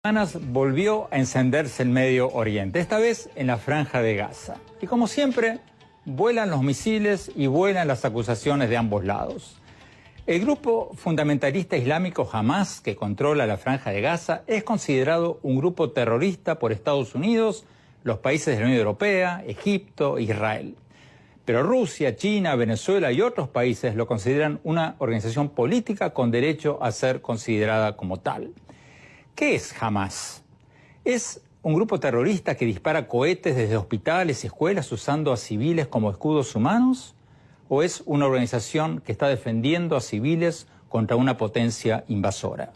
Semanas volvió a encenderse el Medio Oriente, esta vez en la Franja de Gaza. Y como siempre, vuelan los misiles y vuelan las acusaciones de ambos lados. El grupo fundamentalista islámico Hamás, que controla la Franja de Gaza, es considerado un grupo terrorista por Estados Unidos, los países de la Unión Europea, Egipto, Israel. Pero Rusia, China, Venezuela y otros países lo consideran una organización política con derecho a ser considerada como tal. ¿Qué es Hamás? ¿Es un grupo terrorista que dispara cohetes desde hospitales y escuelas usando a civiles como escudos humanos? ¿O es una organización que está defendiendo a civiles contra una potencia invasora?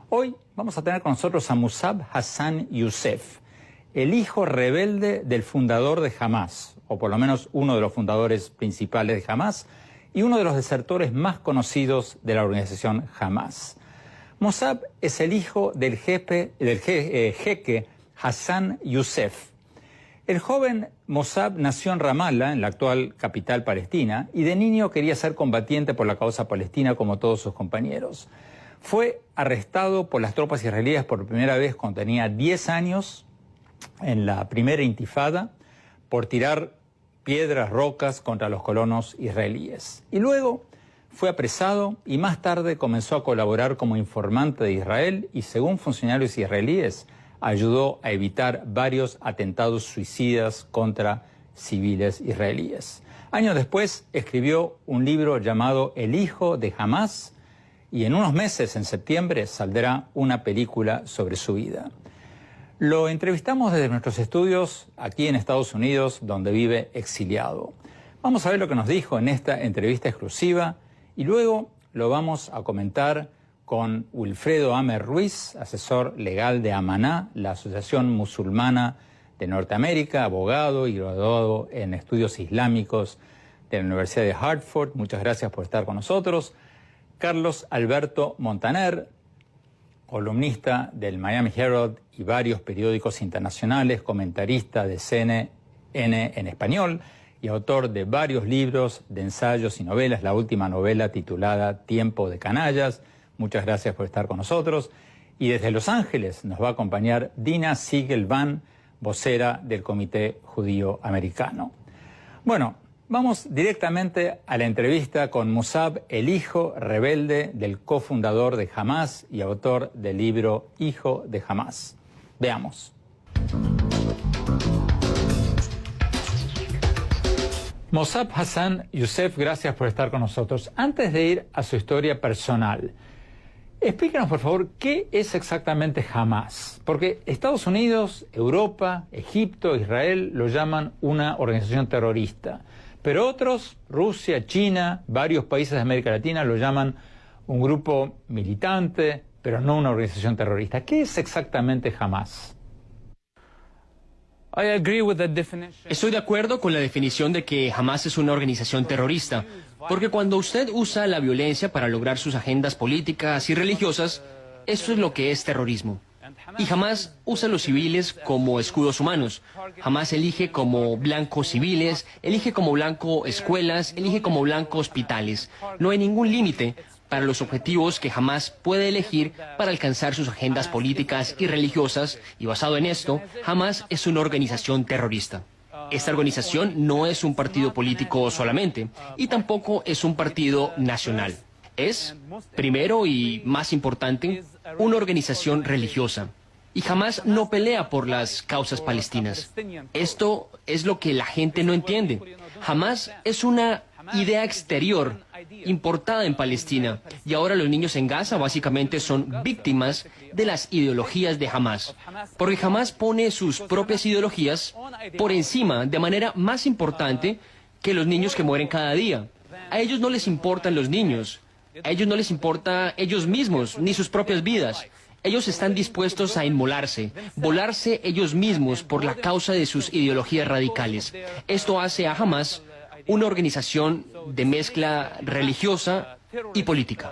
Hoy vamos a tener con nosotros a Musab Hassan Youssef, el hijo rebelde del fundador de Hamás, o por lo menos uno de los fundadores principales de Hamás, y uno de los desertores más conocidos de la organización Hamás. Musab es el hijo del jeque Hassan Youssef. El joven Musab nació en Ramallah, en la actual capital palestina, y de niño quería ser combatiente por la causa palestina como todos sus compañeros. Fue arrestado por las tropas israelíes por primera vez cuando tenía 10 años, en la primera intifada, por tirar piedras, rocas contra los colonos israelíes. Y luego fue apresado y más tarde comenzó a colaborar como informante de Israel y, según funcionarios israelíes, ayudó a evitar varios atentados suicidas contra civiles israelíes. Años después escribió un libro llamado El hijo de Hamás y en unos meses, en septiembre, saldrá una película sobre su vida. Lo entrevistamos desde nuestros estudios aquí en Estados Unidos, donde vive exiliado. Vamos a ver lo que nos dijo en esta entrevista exclusiva y luego lo vamos a comentar con Wilfredo Amer Ruiz, asesor legal de Amaná, la Asociación Musulmana de Norteamérica, abogado y graduado en estudios islámicos de la Universidad de Hartford. Muchas gracias por estar con nosotros. Carlos Alberto Montaner, columnista del Miami Herald y varios periódicos internacionales, comentarista de CNN en español y autor de varios libros de ensayos y novelas, la última novela titulada Tiempo de Canallas. Muchas gracias por estar con nosotros. Y desde Los Ángeles nos va a acompañar Dina Siegel-Van, vocera del Comité Judío Americano. Bueno, vamos directamente a la entrevista con Musab, el hijo rebelde del cofundador de Hamás y autor del libro Hijo de Hamás. Veamos. Musab Hassan Youssef, gracias por estar con nosotros. Antes de ir a su historia personal, explícanos, por favor, qué es exactamente Hamás. Porque Estados Unidos, Europa, Egipto, Israel lo llaman una organización terrorista. Pero otros, Rusia, China, varios países de América Latina lo llaman un grupo militante, pero no una organización terrorista. ¿Qué es exactamente Hamás? Estoy de acuerdo con la definición de que Hamás es una organización terrorista, porque cuando usted usa la violencia para lograr sus agendas políticas y religiosas, eso es lo que es terrorismo. Y Hamás usa a los civiles como escudos humanos. Hamás elige como blanco civiles, elige como blanco escuelas, elige como blanco hospitales. No hay ningún límite para los objetivos que Hamás puede elegir para alcanzar sus agendas políticas y religiosas, y basado en esto, Hamás es una organización terrorista. Esta organización no es un partido político solamente, y tampoco es un partido nacional. Es, primero y más importante, una organización religiosa. Y Hamás no pelea por las causas palestinas. Esto es lo que la gente no entiende. Hamás es una idea exterior importada en Palestina, y ahora los niños en Gaza básicamente son víctimas de las ideologías de Hamás, porque Hamás pone sus propias ideologías por encima de manera más importante que los niños que mueren cada día. A ellos no les importan los niños, a ellos no les importa ellos mismos ni sus propias vidas. Ellos están dispuestos a inmolarse, volarse ellos mismos por la causa de sus ideologías radicales. Esto hace a Hamás una organización de mezcla religiosa y política.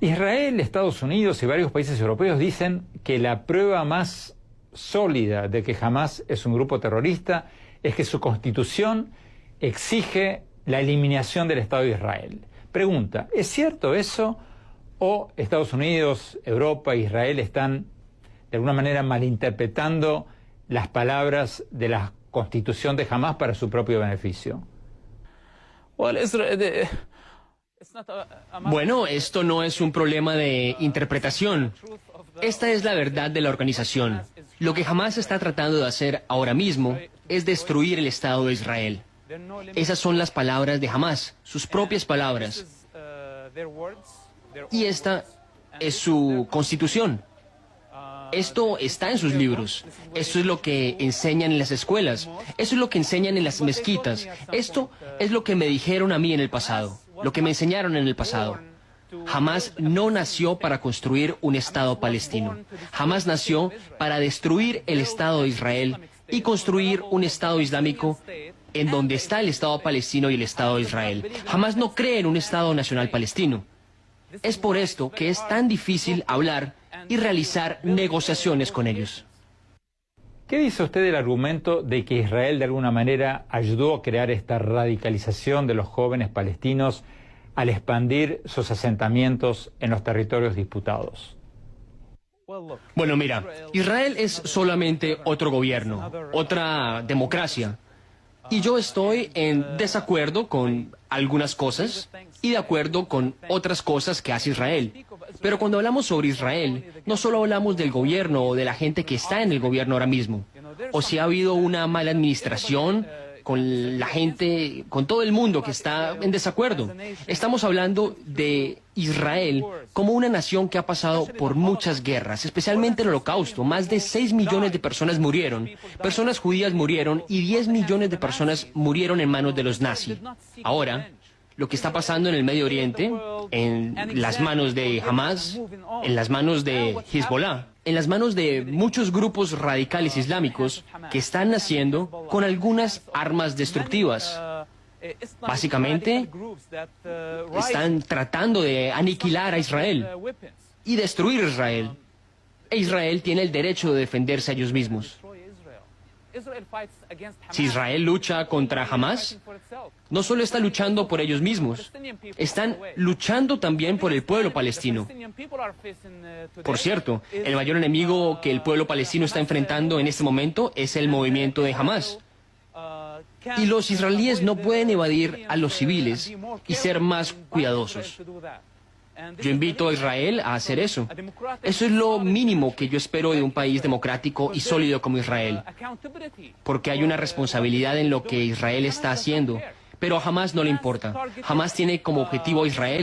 Israel, Estados Unidos y varios países europeos dicen que la prueba más sólida de que Hamás es un grupo terrorista es que su constitución exige la eliminación del Estado de Israel. Pregunta, ¿es cierto eso ¿O Estados Unidos, Europa, Israel están de alguna manera malinterpretando las palabras de la Constitución de Hamás para su propio beneficio? Bueno, esto no es un problema de interpretación. Esta es la verdad de la organización. Lo que Hamás está tratando de hacer ahora mismo es destruir el Estado de Israel. Esas son las palabras de Hamás, sus propias palabras. Y esta es su constitución. Esto está en sus libros. Esto es lo que enseñan en las escuelas. Eso es lo que enseñan en las mezquitas. Esto es lo que me dijeron a mí en el pasado, lo que me enseñaron en el pasado. Hamás no nació para construir un Estado palestino. Hamás nació para destruir el Estado de Israel y construir un Estado islámico en donde está el Estado palestino y el Estado de Israel. Hamás no cree en un Estado nacional palestino. Es por esto que es tan difícil hablar y realizar negociaciones con ellos. ¿Qué dice usted del argumento de que Israel de alguna manera ayudó a crear esta radicalización de los jóvenes palestinos al expandir sus asentamientos en los territorios disputados? Bueno, mira, Israel es solamente otro gobierno, otra democracia. Y yo estoy en desacuerdo con algunas cosas y de acuerdo con otras cosas que hace Israel. Pero cuando hablamos sobre Israel, no solo hablamos del gobierno o de la gente que está en el gobierno ahora mismo, o si ha habido una mala administración con la gente, con todo el mundo que está en desacuerdo. Estamos hablando de Israel como una nación que ha pasado por muchas guerras, especialmente el Holocausto. Más de 6 millones de personas murieron, personas judías murieron y 10 millones de personas murieron en manos de los nazis. Ahora, lo que está pasando en el Medio Oriente, en las manos de Hamás, en las manos de Hezbollah, en las manos de muchos grupos radicales islámicos que están naciendo con algunas armas destructivas. Básicamente, están tratando de aniquilar a Israel y destruir a Israel. E Israel tiene el derecho de defenderse a ellos mismos. Si Israel lucha contra Hamás, no solo está luchando por ellos mismos, están luchando también por el pueblo palestino. Por cierto, el mayor enemigo que el pueblo palestino está enfrentando en este momento es el movimiento de Hamás. Y los israelíes no pueden evadir a los civiles y ser más cuidadosos. Yo invito a Israel a hacer eso. Eso es lo mínimo que yo espero de un país democrático y sólido como Israel. Porque hay una responsabilidad en lo que Israel está haciendo. Pero a Hamás no le importa. Hamás tiene como objetivo a Israel.